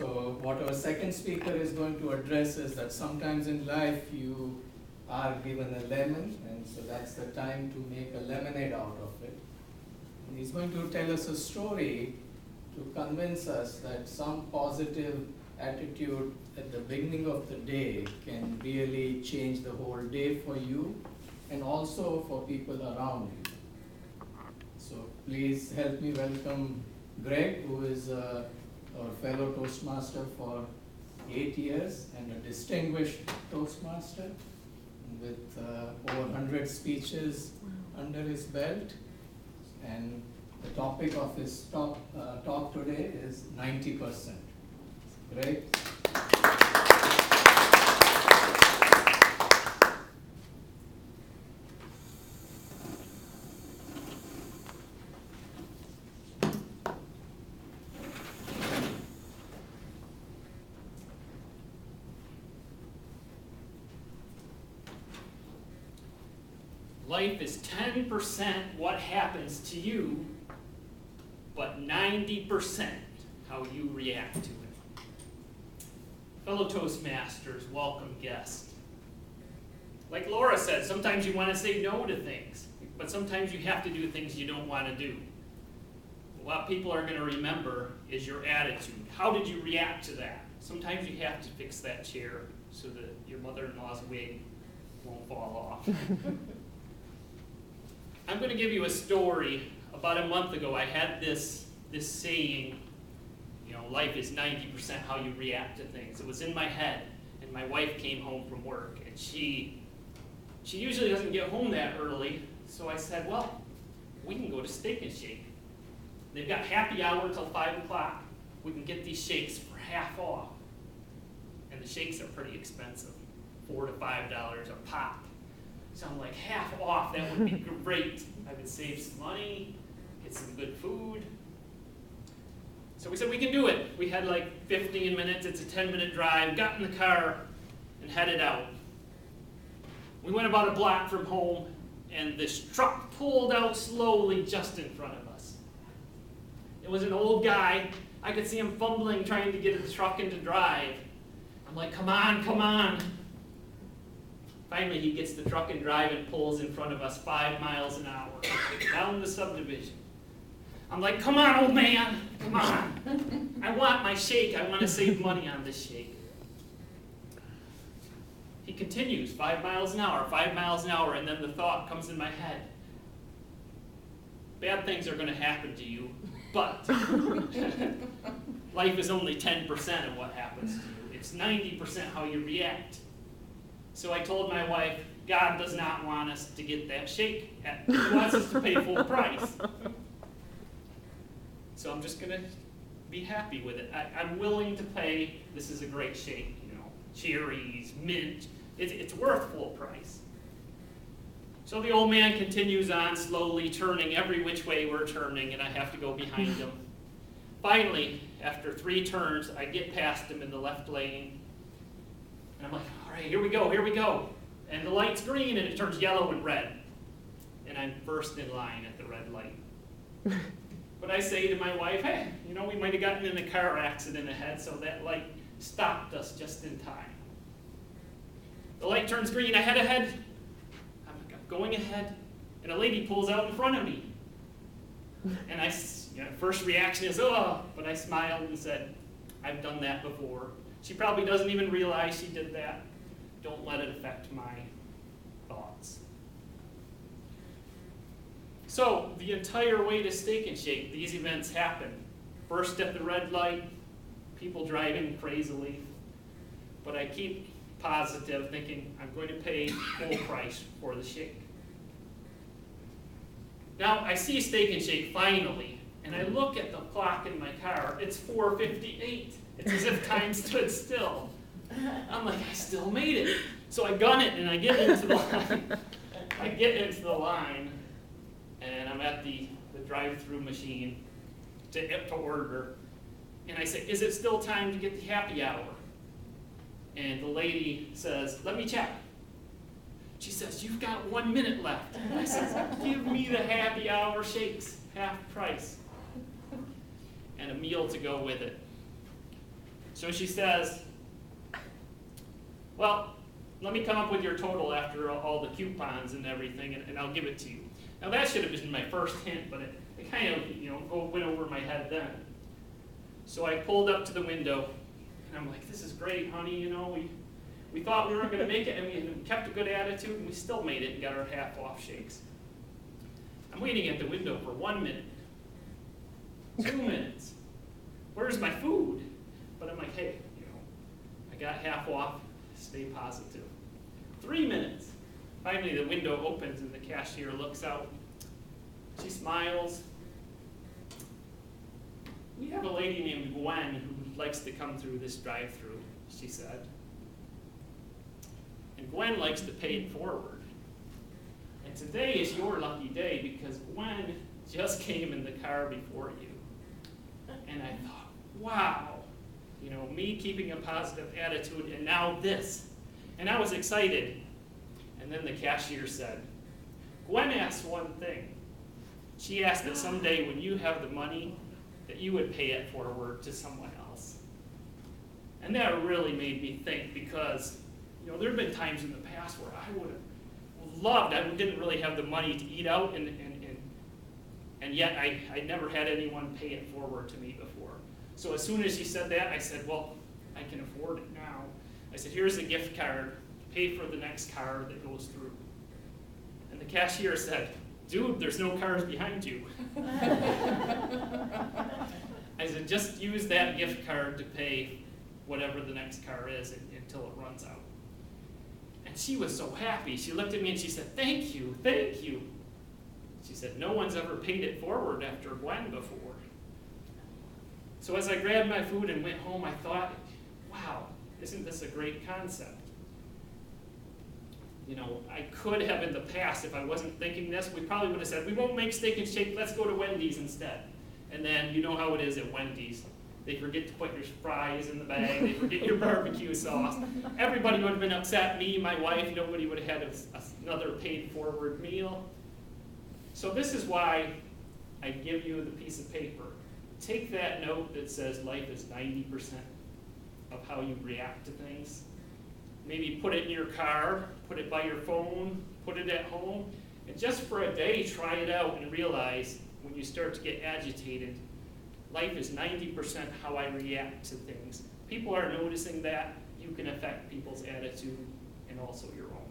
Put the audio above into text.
So what our second speaker is going to address is that sometimes in life you are given a lemon, and so that's the time to make a lemonade out of it. And he's going to tell us a story to convince us that some positive attitude at the beginning of the day can really change the whole day for you and also for people around you. So please help me welcome Greg, who is our fellow Toastmaster for 8 years and a distinguished Toastmaster with over 100 speeches under his belt. And the topic of his talk today is 90%. Greg? Life is 10% what happens to you, but 90% how you react to it. Fellow Toastmasters, welcome guests. Like Laura said, sometimes you want to say no to things, but sometimes you have to do things you don't want to do. What people are going to remember is your attitude. How did you react to that? Sometimes you have to fix that chair so that your mother-in-law's wig won't fall off. I'm going to give you a story. About a month ago, I had this saying, life is 90% how you react to things. It was in my head, and my wife came home from work, and she usually doesn't get home that early, so I said, well, we can go to Steak and Shake. They've got happy hour till 5 o'clock. We can get these shakes for half off. And the shakes are pretty expensive, $4 to $5 a pop. So I'm like, half off, that would be great. I would save some money, get some good food. So we said we can do it. We had like 15 minutes, it's a 10-minute drive, got in the car and headed out. We went about a block from home and this truck pulled out slowly just in front of us. It was an old guy. I could see him fumbling, trying to get the truck into drive. I'm like, come on, come on. Finally, he gets the truck in drive and pulls in front of us 5 miles an hour down the subdivision. I'm like, come on, old man, come on. I want my shake. I want to save money on this shake. He continues 5 miles an hour, 5 miles an hour, and then the thought comes in my head. Bad things are going to happen to you, but life is only 10% of what happens to you. It's 90% how you react. So I told my wife, God does not want us to get that shake. He wants us to pay full price. So I'm just going to be happy with it. I'm willing to pay. This is a great shake, cherries, mint. It's worth full price. So the old man continues on slowly, turning every which way we're turning, and I have to go behind him. Finally, after 3 turns, I get past him in the left lane. And I'm like, all right, here we go, here we go. And the light's green, and it turns yellow and red. And I'm first in line at the red light. But I say to my wife, hey, we might have gotten in a car accident ahead, so that light stopped us just in time. The light turns green, I head ahead. I'm going ahead, and a lady pulls out in front of me. And first reaction is, oh, but I smiled and said, I've done that before. She probably doesn't even realize she did that. Don't let it affect my thoughts. So, the entire way to Steak and Shake, these events happen. First at the red light, people driving crazily. But I keep positive, thinking I'm going to pay full price for the shake. Now, I see Steak and Shake finally, and I look at the clock in my car. It's 4:58. It's as if time stood still. I'm like, I still made it. So I gun it, and I get into the line. I get into the line, and I'm at the drive-through machine to order. And I say, is it still time to get the happy hour? And the lady says, let me check. She says, you've got 1 minute left. I said, give me the happy hour shakes, half price. And a meal to go with it. So she says, well, let me come up with your total after all the coupons and everything, and I'll give it to you. Now that should have been my first hint, but it kind of went over my head then. So I pulled up to the window, and I'm like, this is great, honey, we thought we weren't going to make it, and we kept a good attitude, and we still made it and got our half-off shakes. I'm waiting at the window for 1 minute, 2 minutes. Where's my food? But I'm like, hey, I got half off, stay positive. 3 minutes. Finally, the window opens and the cashier looks out. She smiles. We have a lady named Gwen who likes to come through this drive-through, she said. And Gwen likes to pay it forward. And today is your lucky day because Gwen just came in the car before you. And I thought, wow, me keeping a positive attitude and now this. And I was excited. And then the cashier said, Gwen asked one thing. She asked that someday when you have the money, that you would pay it forward to someone else. And that really made me think because, there have been times in the past where I would have loved, I didn't really have the money to eat out, and yet I never had anyone pay it forward to me before. So as soon as she said that, I said, well, I can afford it now. I said, here's a gift card, pay for the next car that goes through. And the cashier said, dude, there's no cars behind you. I said, just use that gift card to pay whatever the next car is until it runs out. And she was so happy. She looked at me and she said, thank you, thank you. She said, no one's ever paid it forward after Gwen before. So as I grabbed my food and went home, I thought, wow, isn't this a great concept? I could have in the past, if I wasn't thinking this, we probably would have said, we won't make Steak and Shake, let's go to Wendy's instead. And then you know how it is at Wendy's. They forget to put your fries in the bag, they forget your barbecue sauce. Everybody would have been upset, me, my wife, nobody would have had another paid forward meal. So this is why I give you the piece of paper. Take that note that says life is 90% of how you react to things. Maybe put it in your car, put it by your phone, put it at home, and just for a day try it out and realize when you start to get agitated, life is 90% how I react to things. People are noticing that. You can affect people's attitude and also your own.